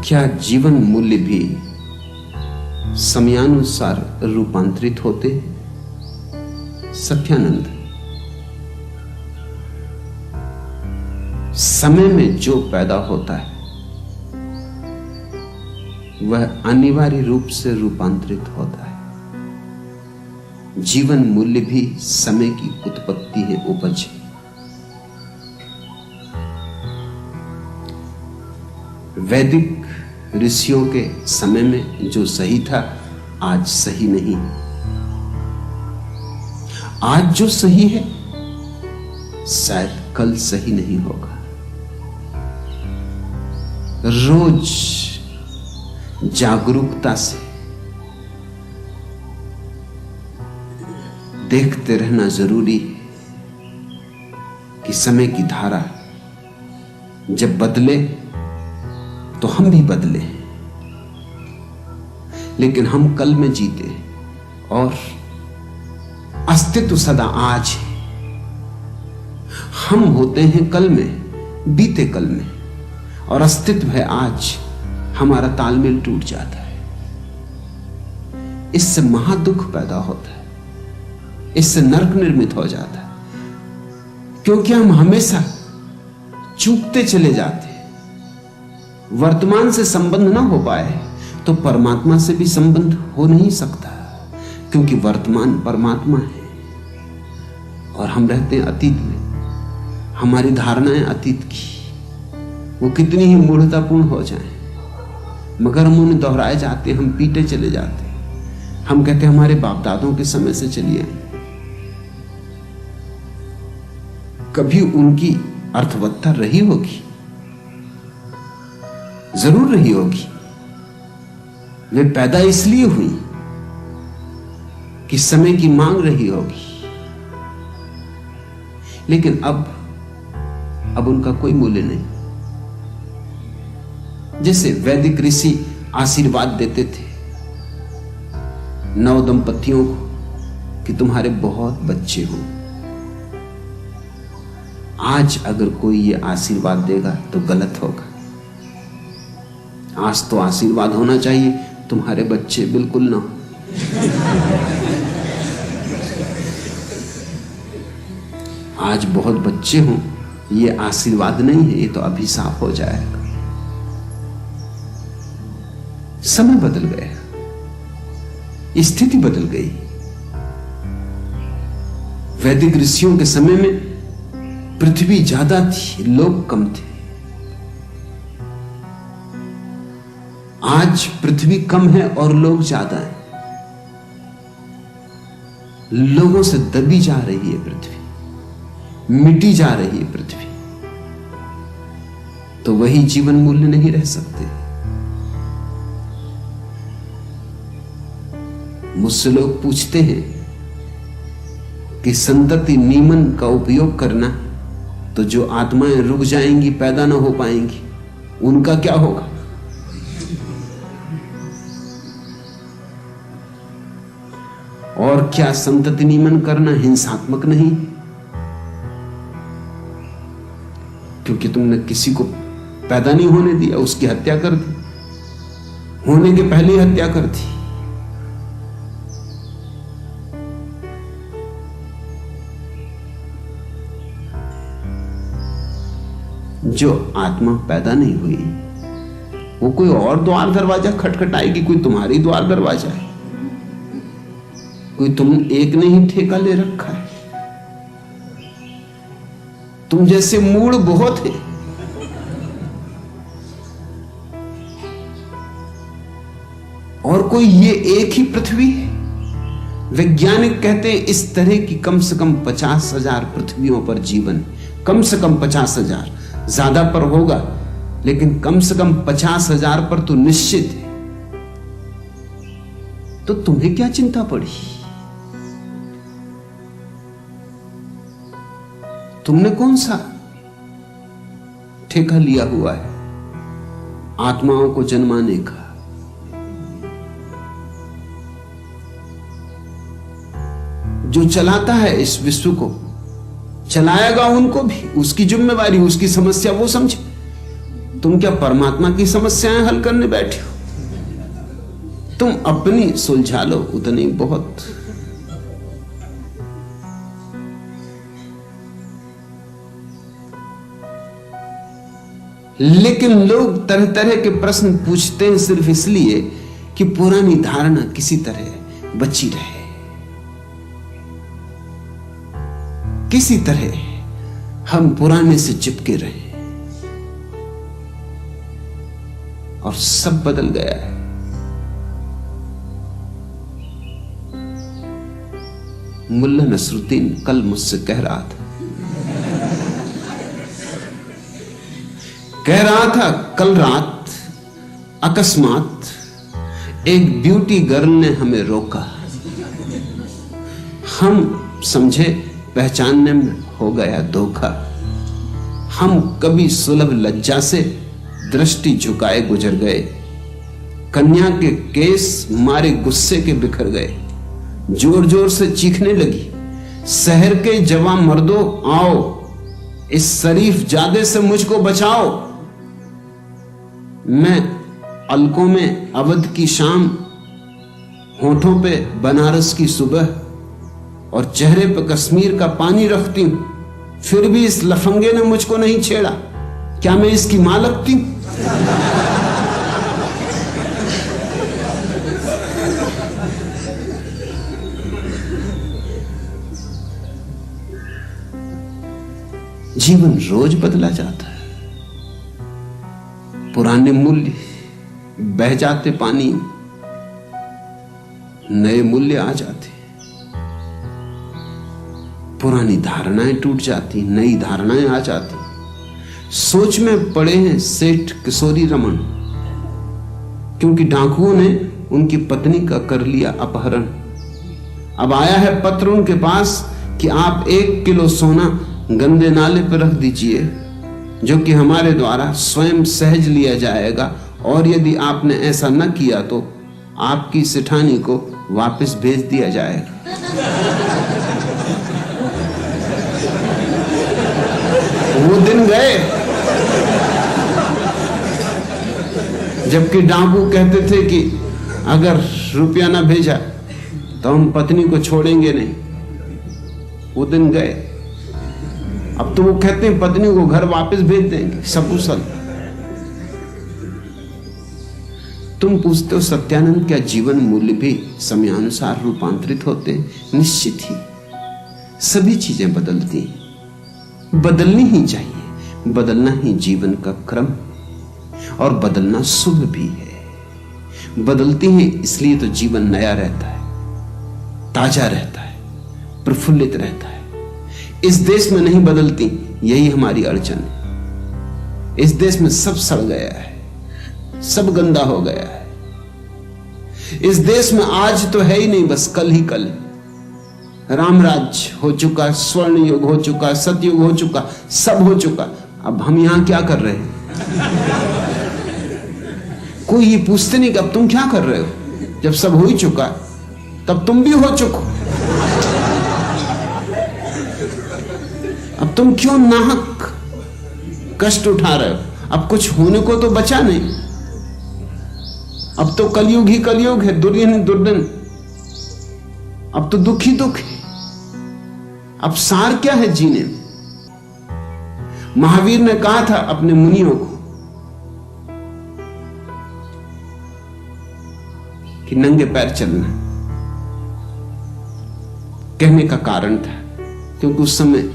क्या जीवन मूल्य भी समयानुसार रूपांतरित होते हैं? सत्यानंद, समय में जो पैदा होता है वह अनिवार्य रूप से रूपांतरित होता है। जीवन मूल्य भी समय की उत्पत्ति है, उपज है। वैदिक ऋषियों के समय में जो सही था आज सही नहीं। आज जो सही है शायद कल सही नहीं होगा। रोज जागरूकता से देखते रहना जरूरी है कि समय की धारा जब बदले तो हम भी बदले, लेकिन हम कल में जीते और अस्तित्व सदा आज है। हम होते हैं कल में, बीते कल में, और अस्तित्व है आज। हमारा तालमेल टूट जाता है, इससे महादुख पैदा होता है, इससे नरक निर्मित हो जाता है, क्योंकि हम हमेशा चूकते चले जाते हैं। वर्तमान से संबंध ना हो पाए तो परमात्मा से भी संबंध हो नहीं सकता, क्योंकि वर्तमान परमात्मा है और हम रहते हैं अतीत में। हमारी धारणाएं अतीत की वो कितनी ही मूढ़तापूर्ण हो जाएं, मगर हम उन्हें दोहराए जाते, हम पीटे चले जाते। हम कहते हमारे बाप दादों के समय से चलिए। कभी उनकी अर्थवत्ता रही होगी, जरूर रही होगी। वे पैदा इसलिए हुई कि समय की मांग रही होगी, लेकिन अब उनका कोई मूल्य नहीं। जैसे वैदिक ऋषि आशीर्वाद देते थे नव दंपतियों को कि तुम्हारे बहुत बच्चे हों। आज अगर कोई ये आशीर्वाद देगा तो गलत होगा। आज तो आशीर्वाद होना चाहिए तुम्हारे बच्चे बिल्कुल ना हो। आज बहुत बच्चे हों ये आशीर्वाद नहीं है, ये तो अभिशाप हो जाएगा। समय बदल गया, स्थिति बदल गई। वैदिक ऋषियों के समय में पृथ्वी ज्यादा थी, लोग कम थे। आज पृथ्वी कम है और लोग ज्यादा हैं। लोगों से दबी जा रही है पृथ्वी, मिटी जा रही है पृथ्वी। तो वही जीवन मूल्य नहीं रह सकते। मुझसे लोग पूछते हैं कि संतति नियमन का उपयोग करना, तो जो आत्माएं रुक जाएंगी, पैदा ना हो पाएंगी, उनका क्या होगा? और क्या संतति नियमन करना हिंसात्मक नहीं? क्योंकि तुमने किसी को पैदा नहीं होने दिया, उसकी हत्या कर दी, होने के पहले ही हत्या कर दी। जो आत्मा पैदा नहीं हुई वो कोई और द्वार दरवाजा खटखटाएगी, कोई तुम्हारी द्वार दरवाजा है, कोई तुम एक ने ही ठेका ले रखा है। तुम जैसे मूड बहुत है। और कोई ये एक ही पृथ्वी है। वैज्ञानिक कहते हैं इस तरह की कम से कम 50,000 पृथ्वियों पर जीवन, कम से कम 50,000, ज्यादा पर होगा लेकिन कम से कम 50,000 पर तो निश्चित है। तो तुम्हें क्या चिंता पड़ी? तुमने कौन सा ठेका लिया हुआ है आत्माओं को जन्माने का? जो चलाता है इस विश्व को, चलाएगा उनको भी, उसकी जिम्मेवारी, उसकी समस्या वो समझे। तुम क्या परमात्मा की समस्याएं हल करने बैठे हो? तुम अपनी सुलझा लो, उतनी बहुत। लेकिन लोग तरह तरह के प्रश्न पूछते हैं सिर्फ इसलिए कि पुरानी धारणा किसी तरह बची रहे, किसी तरह हम पुराने से चिपके रहे। और सब बदल गया है। मुल्ला नसरुद्दीन कल मुझसे कह रहा था कल रात अकस्मात एक ब्यूटी गर्ल ने हमें रोका। हम समझे पहचानने में हो गया धोखा। हम कभी सुलभ लज्जा से दृष्टि झुकाए गुजर गए। कन्या के केस मारे गुस्से के बिखर गए। जोर जोर से चीखने लगी, शहर के जवां मर्दों आओ, इस शरीफ जादे से मुझको बचाओ। मैं अलकों में अवध की शाम, होठों पे बनारस की सुबह और चेहरे पे कश्मीर का पानी रखती हूं, फिर भी इस लफंगे ने मुझको नहीं छेड़ा। क्या मैं इसकी मां लगती हूं? जीवन रोज बदला जाता है। पुराने मूल्य बह जाते पानी, नए मूल्य आ जाते। पुरानी धारणाएं टूट जाती, नई धारणाएं आ जाती। सोच में पड़े हैं सेठ किशोरी रमन, क्योंकि डाकुओं ने उनकी पत्नी का कर लिया अपहरण। अब आया है पत्र उनके पास कि आप 1 किलो सोना गंदे नाले पर रख दीजिए, जो कि हमारे द्वारा स्वयं सहज लिया जाएगा, और यदि आपने ऐसा न किया तो आपकी सेठानी को वापस भेज दिया जाएगा। वो दिन गए जबकि डाकू कहते थे कि अगर रुपया ना भेजा तो हम पत्नी को छोड़ेंगे नहीं। वो दिन गए। अब तो वो कहते हैं पत्नी को घर वापस भेज देंगे सकुशल। तुम पूछते हो सत्यानंद, क्या जीवन मूल्य भी समयानुसार रूपांतरित होते हैं? निश्चित ही सभी चीजें बदलती, बदलनी ही चाहिए। बदलना ही जीवन का क्रम, और बदलना शुभ भी है। बदलती है इसलिए तो जीवन नया रहता है, ताजा रहता है, प्रफुल्लित रहता है। इस देश में नहीं बदलती, यही हमारी अड़चन है। इस देश में सब सड़ गया है, सब गंदा हो गया है। इस देश में आज तो है ही नहीं, बस कल ही कल। रामराज हो चुका, स्वर्ण युग हो चुका, सतयुग हो चुका, सब हो चुका। अब हम यहां क्या कर रहे हैं? कोई ये पूछते नहीं कि अब तुम क्या कर रहे हो। जब सब हो ही चुका तब तुम भी हो चुको। अब तुम क्यों नाहक कष्ट उठा रहे हो? अब कुछ होने को तो बचा नहीं। अब तो कलयुग ही कलयुग है, दुर्दिन ही दुर्दिन। अब तो दुख ही दुख है। अब सार क्या है जीने में? महावीर ने कहा था अपने मुनियों को कि नंगे पैर चलना। कहने का कारण था क्योंकि उस समय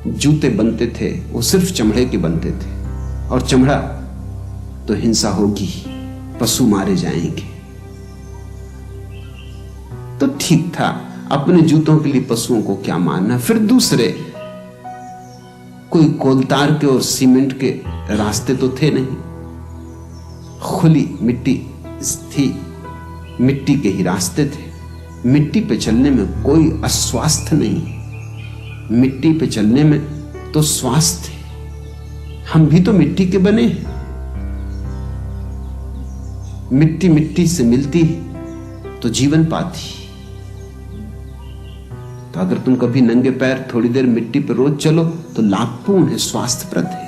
जूते बनते थे वो सिर्फ चमड़े के बनते थे, और चमड़ा तो हिंसा होगी, पशु मारे जाएंगे। तो ठीक था, अपने जूतों के लिए पशुओं को क्या मारना। फिर दूसरे कोई कोलतार के और सीमेंट के रास्ते तो थे नहीं, खुली मिट्टी थी, मिट्टी के ही रास्ते थे। मिट्टी पे चलने में कोई अस्वास्थ्य नहीं, मिट्टी पे चलने में तो स्वास्थ्य है। हम भी तो मिट्टी के बने हैं। मिट्टी मिट्टी से मिलती है तो जीवन पाती। तो अगर तुम कभी नंगे पैर थोड़ी देर मिट्टी पर रोज चलो तो लाभपूर्ण है, स्वास्थ्यप्रद है।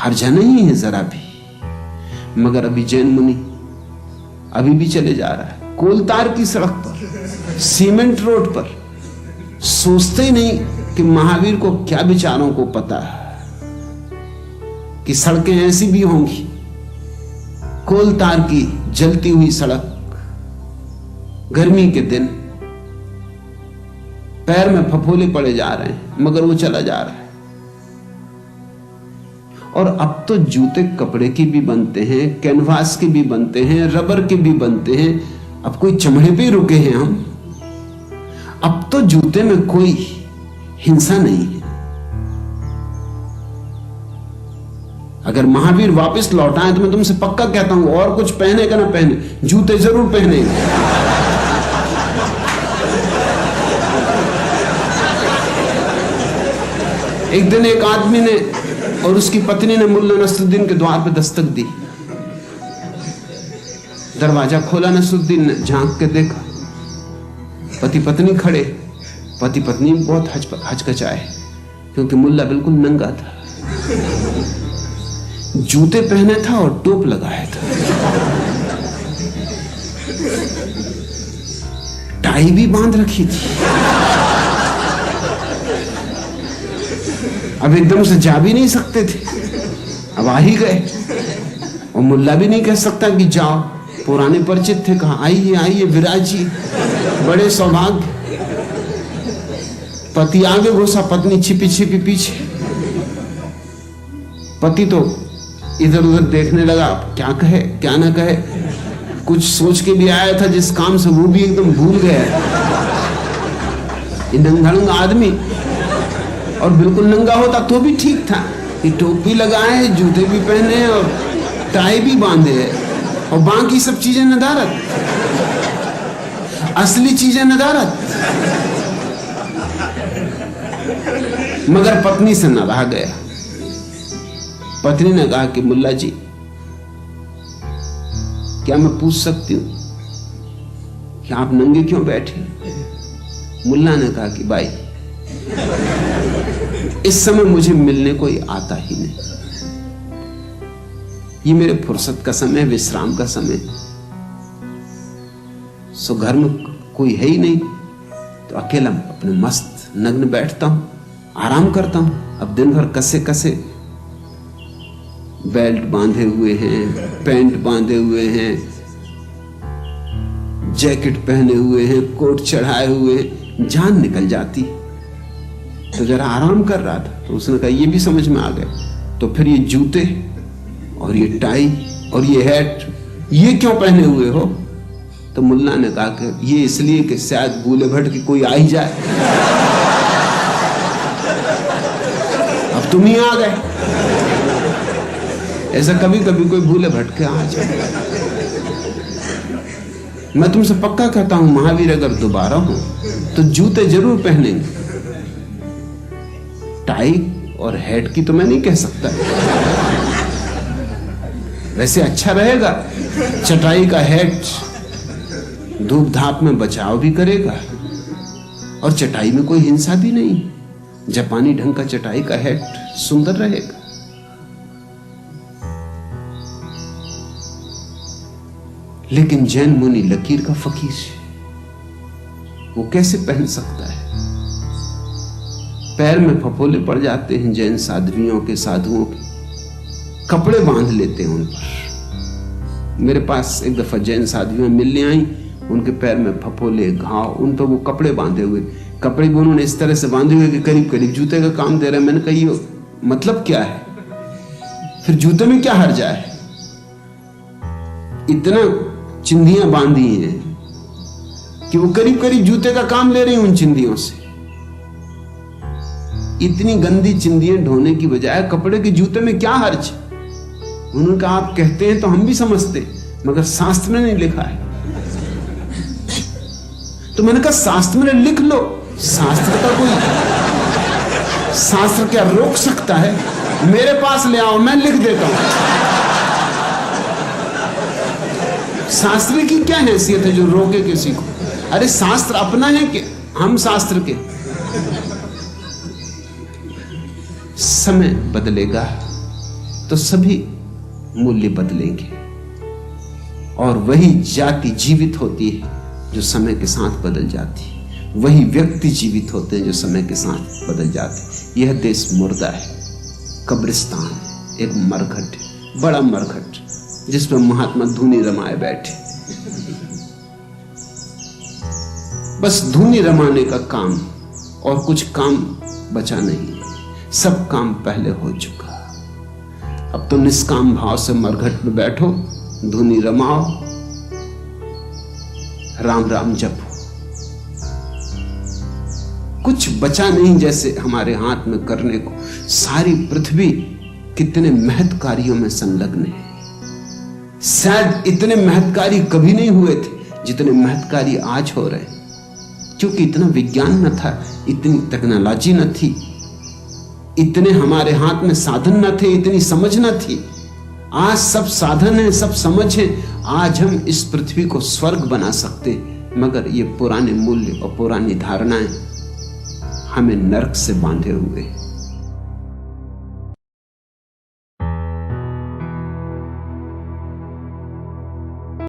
हर्जा नहीं है जरा भी। मगर अभी जैन मुनि अभी भी चले जा रहा है कोलतार की सड़क पर, सीमेंट रोड पर। सोचते ही नहीं कि महावीर को क्या विचारों को पता है कि सड़कें ऐसी भी होंगी। कोलतार की जलती हुई सड़क, गर्मी के दिन, पैर में फफोले पड़े जा रहे हैं, मगर वो चला जा रहा है। और अब तो जूते कपड़े की भी बनते हैं, कैनवास के भी बनते हैं, रबर के भी बनते हैं। अब कोई चमड़े पे रुके हैं हम। अब तो जूते में कोई हिंसा नहीं है। अगर महावीर वापस लौट आए तो मैं तुमसे पक्का कहता हूं, और कुछ पहने का ना पहने, जूते जरूर पहने। एक दिन एक आदमी ने और उसकी पत्नी ने मुल्ला नसरुद्दीन के द्वार पर दस्तक दी। दरवाजा खोला, नसरुद्दीन ने झांक के देखा, पति पत्नी खड़े। पति पत्नी बहुत हचकचाए क्योंकि मुल्ला बिल्कुल नंगा था, जूते पहने था और टोप लगाया था, टाई भी बांध रखी थी। अब एकदम से जा भी नहीं सकते थे, अब आ ही गए। और मुल्ला भी नहीं कह सकता कि जाओ, पुराने परिचित थे, कहा आइए आइए विराजी, बड़े सौभाग्य। पति आगे घुसा, पत्नी छिपी छिपी पीछे। पति तो इधर उधर देखने लगा, क्या कहे क्या ना कहे। कुछ सोच के भी आया था जिस काम से, वो भी एकदम भूल गया। ये नंगा आदमी, और बिल्कुल नंगा होता तो भी ठीक था कि टोपी लगाए, जूते भी पहने और टाई भी बांधे है, और बाकी सब चीजें नदारत, असली चीजें नदारत। मगर पत्नी से न रहा गया। पत्नी ने कहा कि मुल्ला जी, क्या मैं पूछ सकती हूं कि आप नंगे क्यों बैठे? मुल्ला ने कहा कि भाई, इस समय मुझे मिलने कोई आता ही नहीं। ये मेरे फुर्सत का समय, विश्राम का समय। सो घर में कोई है ही नहीं, तो अकेला अपने मस्त नग्न बैठता हूं, आराम करता हूं। अब दिन भर कसे कसे बेल्ट बांधे हुए हैं, पैंट बांधे हुए हैं, जैकेट पहने हुए हैं, कोट चढ़ाए हुए हैं, जान निकल जाती। तो जरा आराम कर रहा था, तो उसने कहा ये भी समझ में आ गया, तो फिर ये जूते और ये टाई और ये हैट ये क्यों पहने हुए हो? तो मुल्ला ने कहा कि ये इसलिए कि शायद भूले भट के कोई आ ही जाए। अब तुम ही आ गए। ऐसा कभी कभी कोई भूले भटके आ जाए। मैं तुमसे पक्का कहता हूं, महावीर अगर दोबारा हो तो जूते जरूर पहनेंगे। टाई और हैट की तो मैं नहीं कह सकता, वैसे अच्छा रहेगा। चटाई का हैट धूप धाप में बचाव भी करेगा, और चटाई में कोई हिंसा भी नहीं। जापानी ढंग का चटाई का हैट सुंदर रहेगा। लेकिन जैन मुनि लकीर का फकीर है, वो कैसे पहन सकता है? पैर में फफोले पड़ जाते हैं जैन साध्वियों के, साधुओं के, कपड़े बांध लेते हैं उन पर। मेरे पास एक दफा जैन साध्वियां मिलने आई, उनके पैर में फफोले, घाव, उन पर वो कपड़े बांधे हुए। कपड़े भी उन्होंने इस तरह से बांधे हुए कि करीब करीब जूते का काम दे रहे हैं। मैंने कहा ये मतलब क्या है? फिर जूते में क्या हर्जा है? इतना चिंदियां बांधी हैं कि वो करीब करीब जूते का काम ले रही हैं उन चिंदियों से। इतनी गंदी चिंदियां ढोने की बजाय कपड़े के जूते में क्या हर्ज? उन्होंने कहा आप कहते हैं तो हम भी समझते, मगर शास्त्र में नहीं लिखा है। तो मैंने कहा शास्त्र में लिख लो। शास्त्र का कोई, शास्त्र क्या रोक सकता है? मेरे पास ले आओ, मैं लिख देता हूं। शास्त्र की क्या हैसियत है जो रोके किसी को? अरे शास्त्र अपना है कि हम शास्त्र के? समय बदलेगा तो सभी मूल्य बदलेंगे और वही जाति जीवित होती है जो समय के साथ बदल जाती है, वही व्यक्ति जीवित होते हैं जो समय के साथ बदल जाते हैं। यह देश मुर्दा है, कब्रिस्तान है, एक मरघट, बड़ा मरघट जिसमें महात्मा धूनी रमाए बैठे, बस धूनी रमाने का काम और कुछ काम बचा नहीं, सब काम पहले हो चुका। अब तो निष्काम भाव से मरघट में बैठो, धुनी रमाओ, राम राम जपो। कुछ बचा नहीं जैसे हमारे हाथ में करने को। सारी पृथ्वी कितने महत् कार्यों में संलग्न है। शायद इतने महत् कार्य कभी नहीं हुए थे जितने महत् कार्य आज हो रहे हैं, क्योंकि इतना विज्ञान न था, इतनी टेक्नोलॉजी न थी, इतने हमारे हाथ में साधन न थे, इतनी समझ न थी। आज सब साधन है, सब समझ है। आज हम इस पृथ्वी को स्वर्ग बना सकते, मगर ये पुराने मूल्य और पुरानी धारणाएं हमें नरक से बांधे हुए हैं।